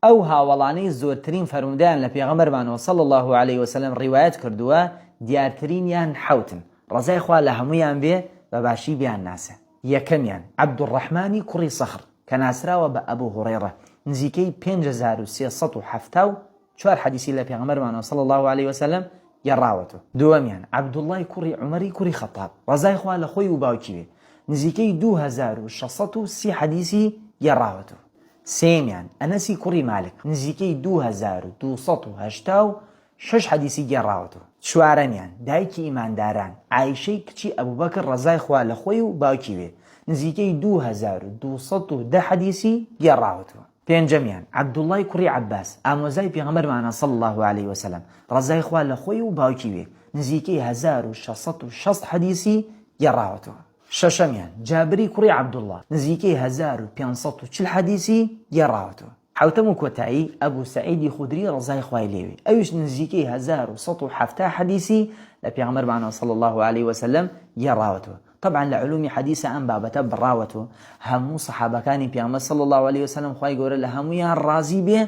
ئەو هاوڵانەی زۆرترین فەرمودیان لە پێغەمبەرمانەوە صلی الله عليه وسلم ڕیوایەت کردووە دیارترینیان حەوتن، ڕەزای خوا لە هەمویان بێ بە باشی بیان ناسە. یەکەمیان عەبدوڕەحمانی کوڕی سەخر کە ناسراوە بە ئەبوو هوڕەیرە، نزیکەی 5374 حەدیسی لە پێغەمبەرمانەوە صلی الله عليه وسلم گەڕاوەتەوە. دووەمیان عەبدوڵڵای کوڕی عومەری کوڕی خەتاب، ڕەزای خوا لە خۆی و باوکی بێ، نزیکەی 2630 حەدیسی گەڕاوەتەوە. سێمیان ئەنەسی کوڕی مالک، نزیکەی 2286 حەدیسی گەڕاوەتەوە. چوارەمیان دایکی ئیمانداران عایشەی کچی ئەبوبەکر ڕەزای خوا لە خۆی و باوکی بێ، نزیکەی 2210 حەدیسی گەڕاوەتەوە. پێنجەمیان عەبدوڵڵای کوڕی عەباس ئامۆزای پێغەمبەرمانە صلی الله عليه وسلم، ڕەزای خوا لە خۆی و باوکی بێ، نزیکەی 1660 حەدیسی گەڕاوەتەوە. شەشەمیان جابری کوڕی عەبدوڵڵا، نزیکەی 1540 حەدیسی گەڕاوەتەوە. حوتەم و کۆتایی ئەبوو سەعیدی خودری ڕەزای خوای لێوێ، ئەویش نزیکەی 1170 حەدیسی لە پێغەمبەرمانەوە صلی الله عليه وسلم گەڕاوەتەوە. طبعا لە علومی حەدیثە ئەم بابەتە بڕاوەتەوە، هەموو سەحابەکانی پێغەمبەر صلی الله عليه وسلم خوای گەورە لە هەمویان ڕازی بێ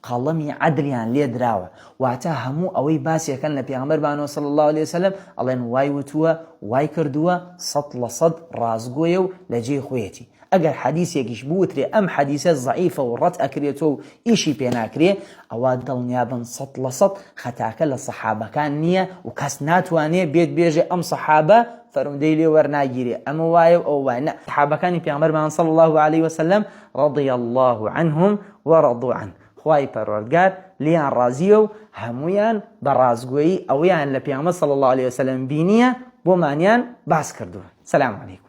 قەڵەمی عەدلیان لێ دراوە، واتە هەموو ئەوەی باسیەکەن لە پێغەمبەرمانەوە صلی الله عليه وسلم ئەڵێن وای وتووە وای کردووە 100% ڕازگۆیە و لە جێی خۆیەتی. ئەگەر حەدیثێکیش بوترێ ئەم حەدیثە ضعیفە و ڕەت ئەکرێتەوە و ئیشی پێ ناکرێ، ئەوە دڵنیابن 100% خەتاکە لە سەحابەکان نییە و کەس ناتوانێ بێت بێژێ ئەم سەحابە فەرمودەی لێ وەرناگیرێ ئەمە وایە و ئەو وایە. نە، سەحابەکانی پێغەمبەرمان صلی الله عليه وسلم رضي الله عنهم ورضوا عنه، خوای پەروەردگار لیان ڕازیە و هەمویان بە ڕازگۆیی ئەویان لە پێغەمبەر صلی الله عليه وسلم بینیە بۆمانیان باس کردووە. سەلام عەلەیکم.